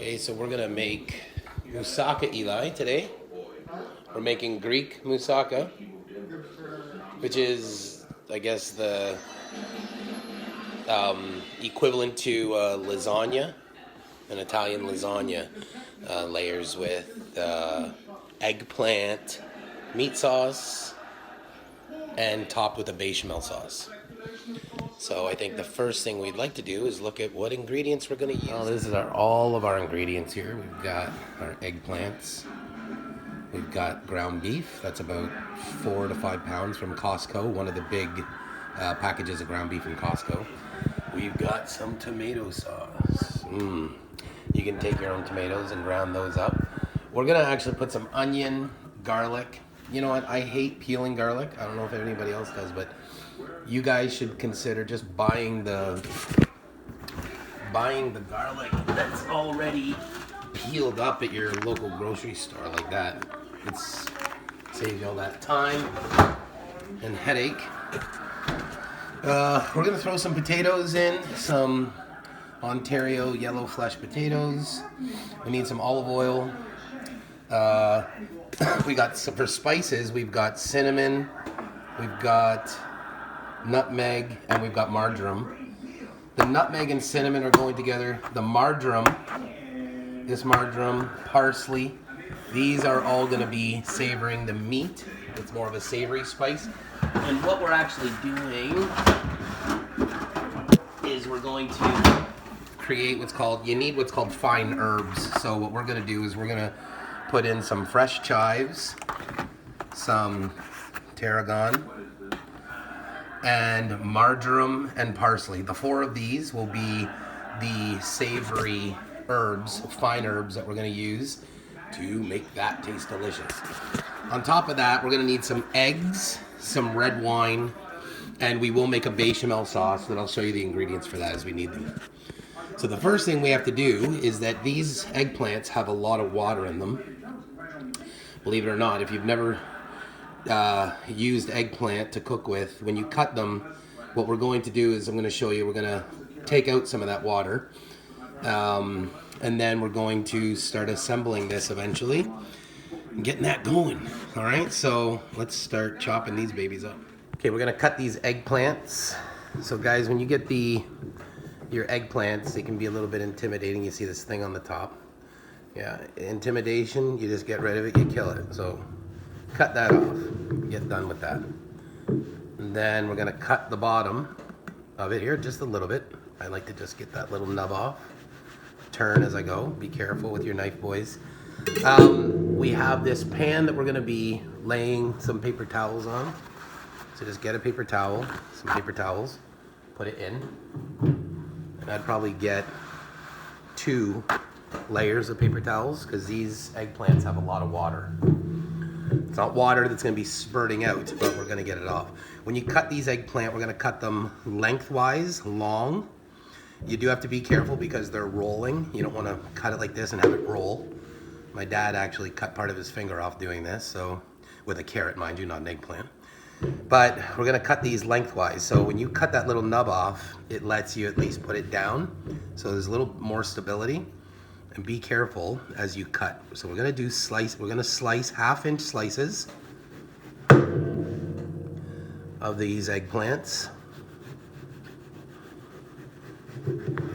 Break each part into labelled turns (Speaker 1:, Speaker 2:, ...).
Speaker 1: Okay, so we're gonna make moussaka, Eli, today. We're making Greek moussaka, which is, I guess, the equivalent to lasagna, an Italian lasagna. Layers with eggplant, meat sauce, and topped with a bechamel sauce. So I think the first thing we'd like to do is look at what ingredients we're going to use. Oh, this is all of our ingredients here. We've got our eggplants. We've got ground beef. That's about 4 to 5 pounds from Costco. One of the big packages of ground beef from Costco. We've got some tomato sauce. You can take your own tomatoes and ground those up. We're going to actually put some onion, garlic. You know what? I hate peeling garlic. I don't know if anybody else does, but you guys should consider just buying the garlic that's already peeled up at your local grocery store like that. It's saves you all that time and headache. We're gonna throw some potatoes in, some Ontario yellow flesh potatoes. We need some olive oil. We got some, for spices, we've got cinnamon, we've got nutmeg, and we've got marjoram. The nutmeg and cinnamon are going together. The marjoram, parsley, these are all going to be savoring the meat. It's more of a savory spice. And what we're actually doing is we're going to create what's called fine herbs. So what we're going to do is we're going to put in some fresh chives, some tarragon, and marjoram and parsley. The 4 of these will be the savory herbs, fine herbs that we're going to use to make that taste delicious. On top of that, we're going to need some eggs, some red wine, and we will make a bechamel sauce that I'll show you the ingredients for that as we need them. So the first thing we have to do is that these eggplants have a lot of water in them. Believe it or not, if you've never used eggplant to cook with, when you cut them, what we're going to do is I'm going to show you, we're going to take out some of that water, and then we're going to start assembling this eventually and getting that going. All right, so let's start chopping these babies up. Okay, we're going to cut these eggplants. So guys, when you get your eggplants, they can be a little bit intimidating. You see this thing on the top. Yeah, intimidation, you just get rid of it, you kill it. So cut that off, get done with that. And then we're gonna cut the bottom of it here just a little bit. I like to just get that little nub off. Turn as I go, be careful with your knife, boys. We have this pan that we're gonna be laying some paper towels on. So just get a paper towel, some paper towels, put it in. And I'd probably get 2 layers of paper towels because these eggplants have a lot of water. It's not water that's going to be spurting out, but we're going to get it off. When you cut these eggplant, we're going to cut them lengthwise, long. You do have to be careful because they're rolling. You don't want to cut it like this and have it roll. My dad actually cut part of his finger off doing this, so with a carrot, mind you, not an eggplant. But we're going to cut these lengthwise. So when you cut that little nub off, it lets you at least put it down. So there's a little more stability. And be careful as you cut. So we're going to slice 1/2-inch slices of these eggplants.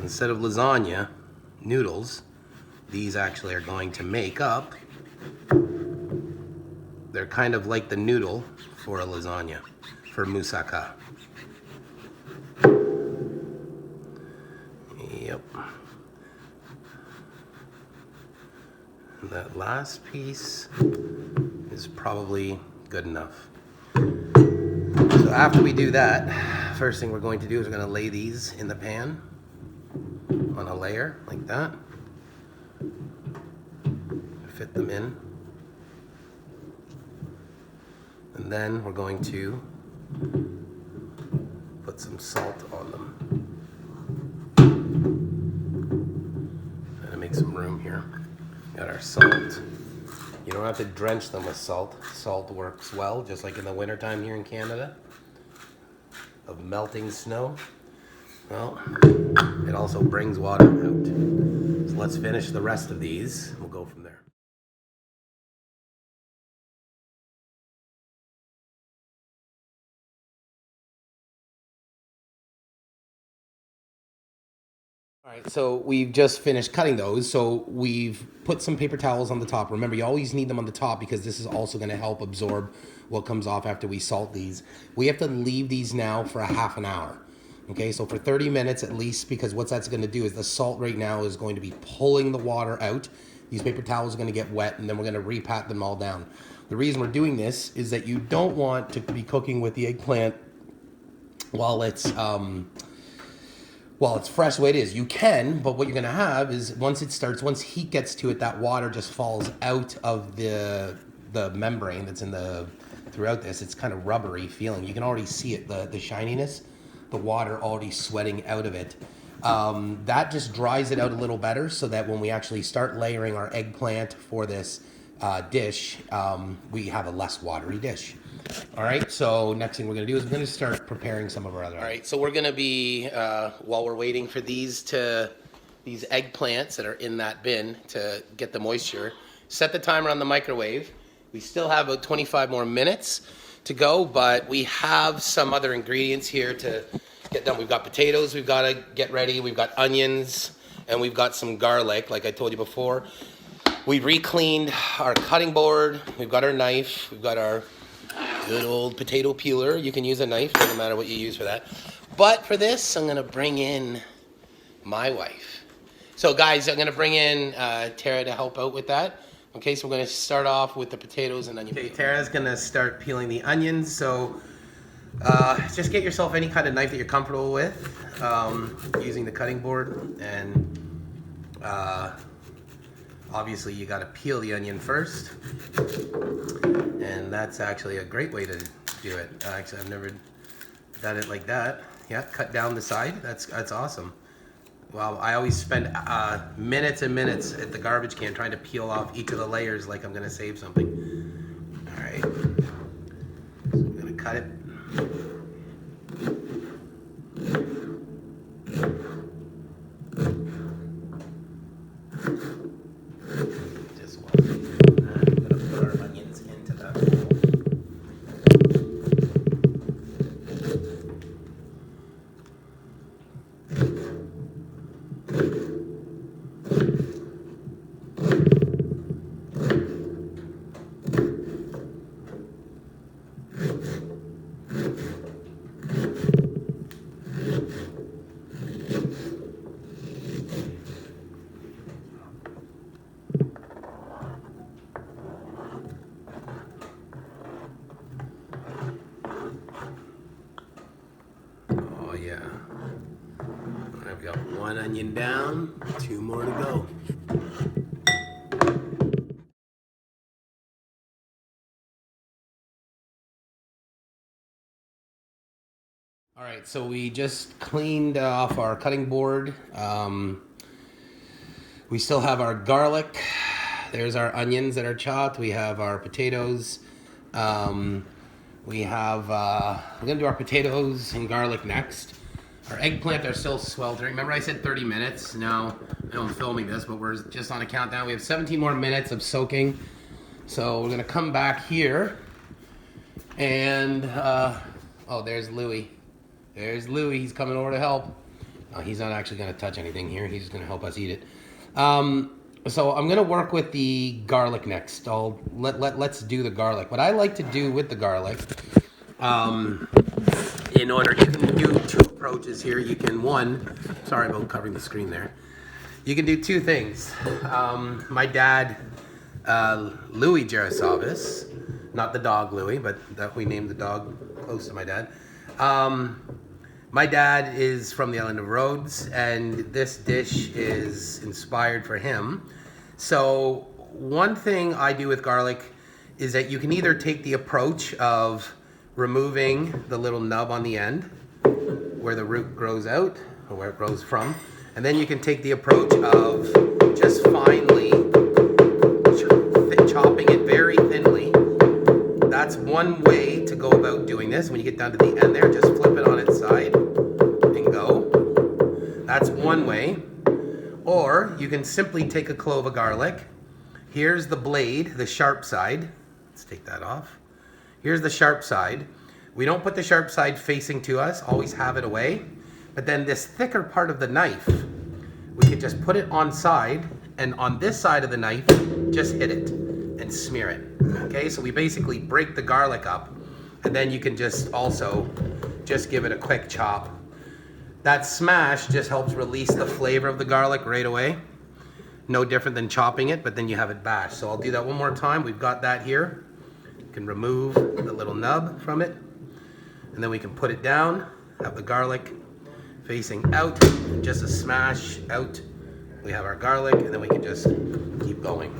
Speaker 1: Instead of lasagna noodles, these actually are going to make up, they're kind of like the noodle for a lasagna, for moussaka. Yep. That last piece is probably good enough. So after we do that, first thing we're going to do is we're going to lay these in the pan on a layer like that. Fit them in. And then we're going to put some salt on them. Trying to make some room here. Got our salt. You don't have to drench them with salt. Salt works well, just like in the wintertime here in Canada, of melting snow. Well, it also brings water out. So let's finish the rest of these. We'll go from there. All right, so we've just finished cutting those. So we've put some paper towels on the top. Remember, you always need them on the top because this is also going to help absorb what comes off after we salt these. We have to leave these now for a half an hour. Okay, so for 30 minutes at least, because what that's going to do is the salt right now is going to be pulling the water out. These paper towels are going to get wet, and then we're going to repat them all down. The reason we're doing this is that you don't want to be cooking with the eggplant while it's fresh the way it is. You can, but what you're gonna have is once heat gets to it, that water just falls out of the membrane that's throughout this. It's kind of rubbery feeling. You can already see it, the shininess, the water already sweating out of it. That just dries it out a little better so that when we actually start layering our eggplant for this dish, we have a less watery dish. All right, so next thing we're going to do is we're going to start preparing some of our other. All right, so we're going to be, while we're waiting for these eggplants that are in that bin to get the moisture, set the timer on the microwave. We still have about 25 more minutes to go, but we have some other ingredients here to get done. We've got potatoes we've got to get ready. We've got onions, and we've got some garlic, like I told you before. We re-cleaned our cutting board. We've got our knife. We've got our good old potato peeler. You can use a knife, doesn't matter what you use for that. But for this, I'm gonna bring in my wife. So guys, I'm gonna bring in Tara to help out with that. Okay, so we're gonna start off with the potatoes and onion. Okay, Tara's gonna start peeling the onions. So just get yourself any kind of knife that you're comfortable with, using the cutting board. And obviously you gotta peel the onion first. And that's actually a great way to do it. Actually, I've never done it like that. Yeah, cut down the side. That's awesome. Well, I always spend minutes and minutes at the garbage can trying to peel off each of the layers like I'm gonna save something. All right, so I'm gonna cut it. Oh yeah. I've got one onion down, 2 more to go. All right, so we just cleaned off our cutting board. We still have our garlic. There's our onions that are chopped. We have our potatoes. We're gonna do our potatoes and garlic next. Our eggplant are still sweltering. Remember I said 30 minutes? No, I know I'm filming this, but we're just on a countdown. We have 17 more minutes of soaking. So we're gonna come back here and, oh, there's Louie. There's Louie, he's coming over to help. He's not actually gonna touch anything here. He's just gonna help us eat it. So I'm gonna work with the garlic next. Let's do the garlic. What I like to do with the garlic, you can do 2 approaches here. You can, sorry about covering the screen there. You can do 2 things. My dad, Louie Gerosavas, not the dog Louie, but that we named the dog close to my dad. My dad is from the island of Rhodes, and this dish is inspired for him. So one thing I do with garlic is that you can either take the approach of removing the little nub on the end, where the root grows out, or where it grows from, and then you can take the approach of just finely chopping it very thinly. That's one way to go about doing this. When you get down to the end there, just flip it on its side and go. one way. Or you can simply take a clove of garlic. Here's the blade, the sharp side. Let's take that off. Here's the sharp side. We don't put the sharp side facing to us, always have it away. But then this thicker part of the knife, we can just put it on side, and on this side of the knife, just hit it and smear it. Okay, so we basically break the garlic up, and then you can just also just give it a quick chop. That smash just helps release the flavor of the garlic right away. No different than chopping it, but then you have it bashed. So I'll do that one more time. We've got that here. You can remove the little nub from it, and then we can put it down, have the garlic facing out, and just a smash out. We have our garlic, and then we can just keep going.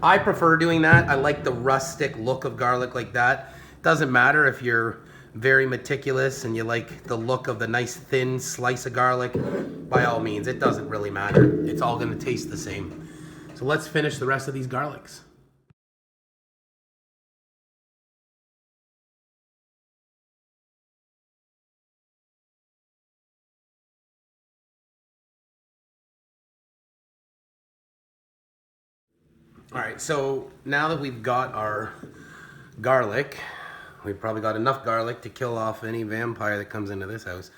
Speaker 1: I prefer doing that. I like the rustic look of garlic like that. Doesn't matter if you're very meticulous and you like the look of the nice thin slice of garlic. By all means, it doesn't really matter. It's all going to taste the same. So let's finish the rest of these garlics. All right, so now that we've got our garlic, we've probably got enough garlic to kill off any vampire that comes into this house.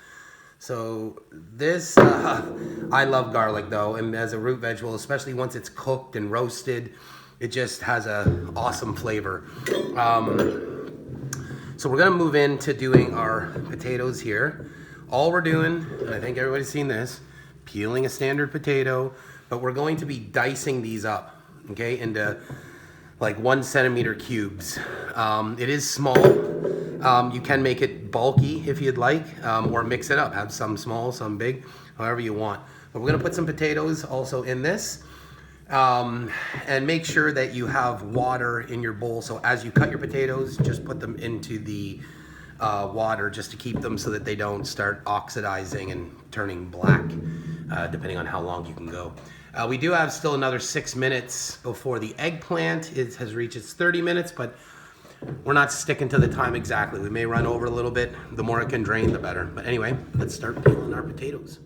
Speaker 1: So this, I love garlic though, and as a root vegetable, especially once it's cooked and roasted, it just has an awesome flavor. So we're gonna move into doing our potatoes here. All we're doing, and I think everybody's seen this, peeling a standard potato, but we're going to be dicing these up, okay, into like 1 centimeter cubes. It is small. You can make it bulky if you'd like, or mix it up, have some small, some big, however you want. But we're gonna put some potatoes also in this, and make sure that you have water in your bowl. So as you cut your potatoes, just put them into the water just to keep them so that they don't start oxidizing and turning black, depending on how long you can go. We do have still another 6 minutes before the eggplant has reached its 30 minutes, but we're not sticking to the time exactly. We may run over a little bit. The more it can drain, the better. But anyway, let's start peeling our potatoes.